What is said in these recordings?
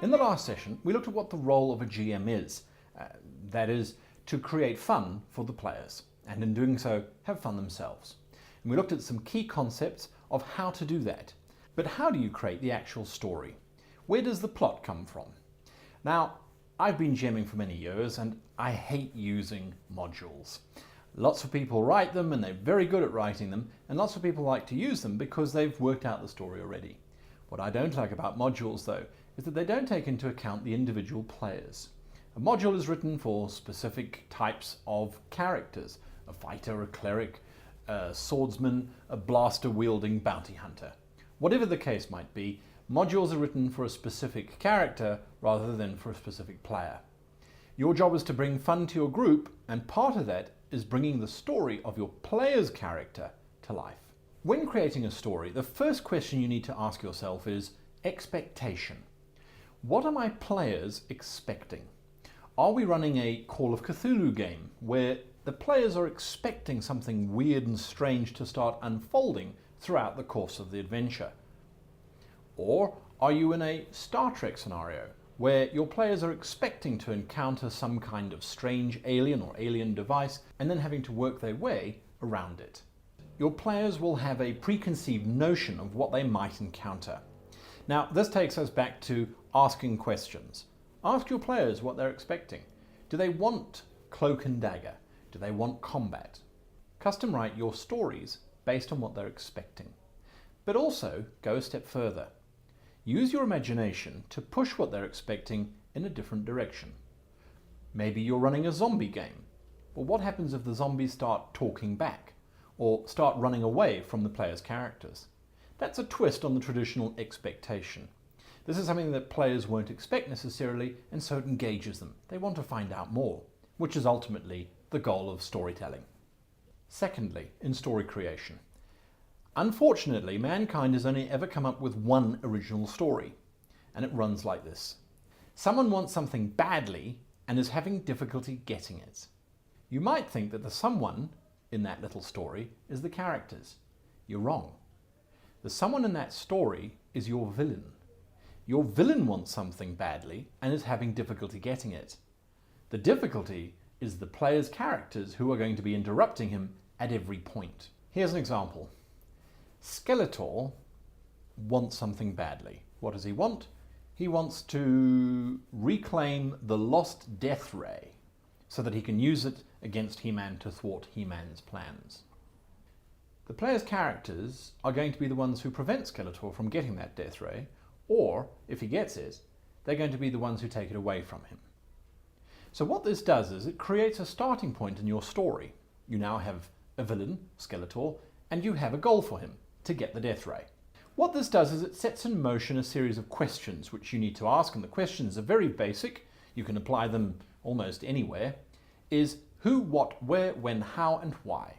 In the last session, we looked at what the role of a GM is. That is, to create fun for the players, and in doing so, have fun themselves. And we looked at some key concepts of how to do that. But how do you create the actual story? Where does the plot come from? Now, I've been GMing for many years, and I hate using modules. Lots of people write them, and they're very good at writing them, and lots of people like to use them because they've worked out the story already. What I don't like about modules, though, is that they don't take into account the individual players. A module is written for specific types of characters: a fighter, a cleric, a swordsman, a blaster-wielding bounty hunter. Whatever the case might be, modules are written for a specific character rather than for a specific player. Your job is to bring fun to your group, and part of that is bringing the story of your player's character to life. When creating a story, the first question you need to ask yourself is expectation. What are my players expecting? Are we running a Call of Cthulhu game where the players are expecting something weird and strange to start unfolding throughout the course of the adventure? Or are you in a Star Trek scenario where your players are expecting to encounter some kind of strange alien or alien device and then having to work their way around it? Your players will have a preconceived notion of what they might encounter. Now, this takes us back to asking questions. Ask your players what they're expecting. Do they want cloak and dagger? Do they want combat? Custom write your stories based on what they're expecting. But also go a step further. Use your imagination to push what they're expecting in a different direction. Maybe you're running a zombie game. Well, what happens if the zombies start talking back or start running away from the player's characters? That's a twist on the traditional expectation. This is something that players won't expect necessarily, and so it engages them. They want to find out more, which is ultimately the goal of storytelling. Secondly, in story creation. Unfortunately, mankind has only ever come up with one original story, and it runs like this. Someone wants something badly and is having difficulty getting it. You might think that the someone in that little story is the characters. You're wrong. The someone in that story is your villain. Your villain wants something badly and is having difficulty getting it. The difficulty is the player's characters who are going to be interrupting him at every point. Here's an example. Skeletor wants something badly. What does he want? He wants to reclaim the lost Death Ray so that he can use it against He-Man to thwart He-Man's plans. The player's characters are going to be the ones who prevent Skeletor from getting that Death Ray, or, if he gets it, they're going to be the ones who take it away from him. So what this does is it creates a starting point in your story. You now have a villain, Skeletor, and you have a goal for him, to get the Death Ray. What this does is it sets in motion a series of questions which you need to ask, and the questions are very basic. You can apply them almost anywhere. Is who, what, where, when, how, and why.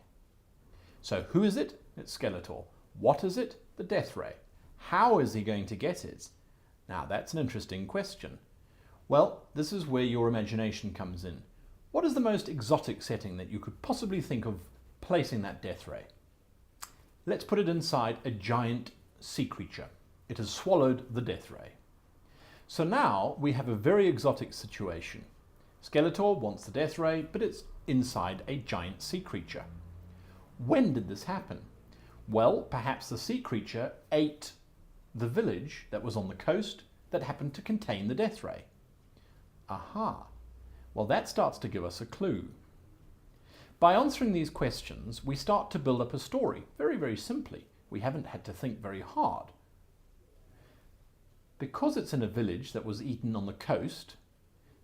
So who is it? It's Skeletor. What is it? The Death Ray. How is he going to get it? Now that's an interesting question. Well, this is where your imagination comes in. What is the most exotic setting that you could possibly think of placing that Death Ray? Let's put it inside a giant sea creature. It has swallowed the Death Ray. So now we have a very exotic situation. Skeletor wants the Death Ray, but it's inside a giant sea creature. When did this happen? Well, perhaps the sea creature ate the village that was on the coast that happened to contain the Death Ray. Aha! Well, that starts to give us a clue. By answering these questions, we start to build up a story, very, very simply. We haven't had to think very hard. Because it's in a village that was eaten on the coast,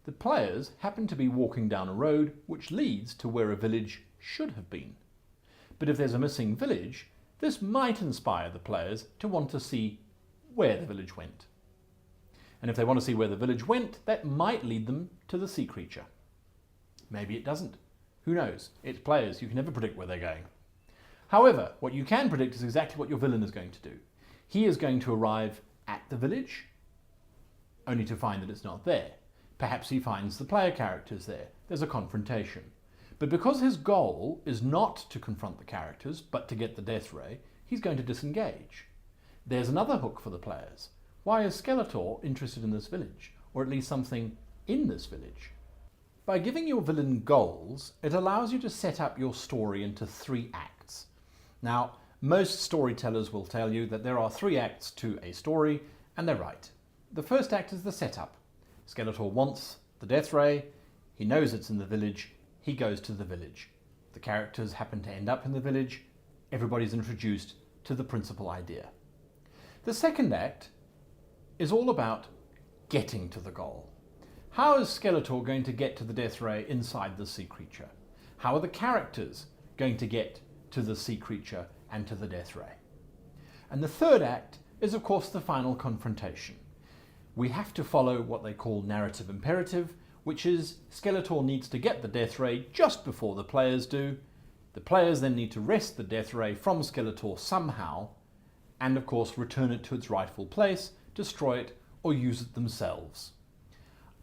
the players happen to be walking down a road which leads to where a village should have been. But if there's a missing village, this might inspire the players to want to see where the village went. And if they want to see where the village went, that might lead them to the sea creature. Maybe it doesn't. Who knows? It's players. You can never predict where they're going. However, what you can predict is exactly what your villain is going to do. He is going to arrive at the village, only to find that it's not there. Perhaps he finds the player characters there. There's a confrontation. But because his goal is not to confront the characters, but to get the Death Ray, he's going to disengage. There's another hook for the players. Why is Skeletor interested in this village, or at least something in this village? By giving your villain goals, it allows you to set up your story into 3 acts. Now, most storytellers will tell you that there are 3 acts to a story, and they're right. The first act is the setup. Skeletor wants the Death Ray, he knows it's in the village, he goes to the village. The characters happen to end up in the village, everybody's introduced to the principal idea. The second act is all about getting to the goal. How is Skeletor going to get to the Death Ray inside the sea creature? How are the characters going to get to the sea creature and to the Death Ray? And the third act is, of course, the final confrontation. We have to follow what they call narrative imperative, which is Skeletor needs to get the Death Ray just before the players do. The players then need to wrest the Death Ray from Skeletor somehow, and of course return it to its rightful place, destroy it, or use it themselves.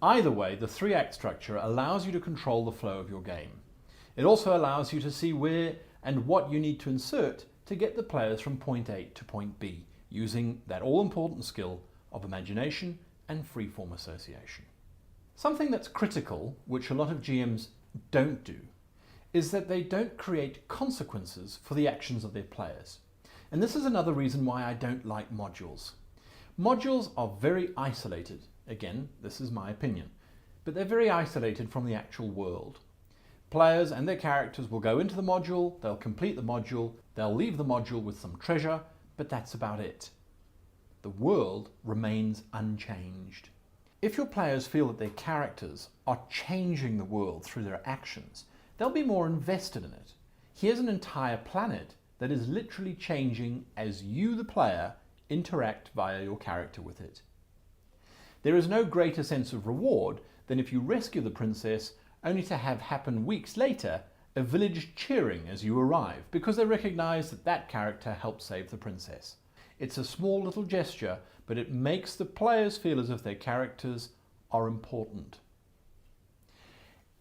Either way, the 3-act structure allows you to control the flow of your game. It also allows you to see where and what you need to insert to get the players from point A to point B, using that all-important skill of imagination and freeform association. Something that's critical, which a lot of GMs don't do, is that they don't create consequences for the actions of their players. And this is another reason why I don't like modules. Modules are very isolated. Again, this is my opinion, but they're very isolated from the actual world. Players and their characters will go into the module, they'll complete the module, they'll leave the module with some treasure, but that's about it. The world remains unchanged. If your players feel that their characters are changing the world through their actions, they'll be more invested in it. Here's an entire planet that is literally changing as you, the player, interact via your character with it. There is no greater sense of reward than if you rescue the princess only to have happen weeks later a village cheering as you arrive because they recognize that that character helped save the princess. It's a small little gesture, but it makes the players feel as if their characters are important.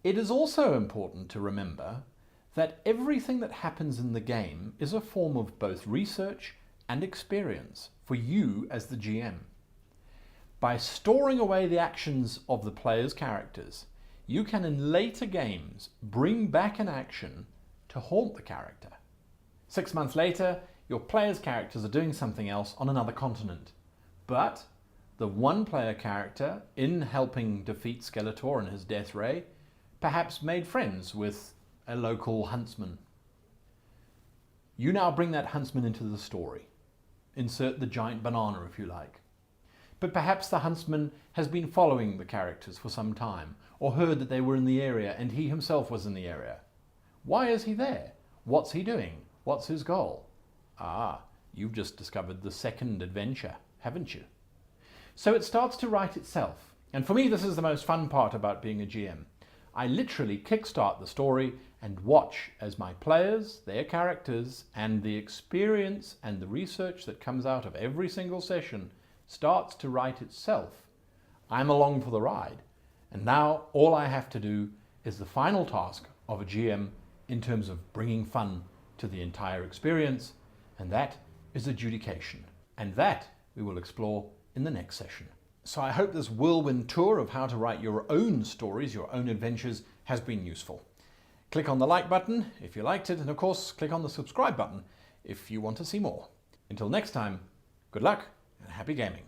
It is also important to remember that everything that happens in the game is a form of both research and experience for you as the GM. By storing away the actions of the players' characters, you can in later games bring back an action to haunt the character. 6 months later, your players' characters are doing something else on another continent. But the one player character, in helping defeat Skeletor and his Death Ray, perhaps made friends with a local huntsman. You now bring that huntsman into the story. Insert the giant banana if you like. But perhaps the huntsman has been following the characters for some time, or heard that they were in the area and he himself was in the area. Why is he there? What's he doing? What's his goal? Ah, you've just discovered the second adventure, haven't you? So it starts to write itself. And for me, this is the most fun part about being a GM. I literally kickstart the story and watch as my players, their characters, and the experience and the research that comes out of every single session starts to write itself. I'm along for the ride. And now all I have to do is the final task of a GM in terms of bringing fun to the entire experience, and that is adjudication. And that we will explore in the next session. So I hope this whirlwind tour of how to write your own stories, your own adventures, has been useful. Click on the like button if you liked it, and of course click on the subscribe button if you want to see more. Until next time, good luck and happy gaming.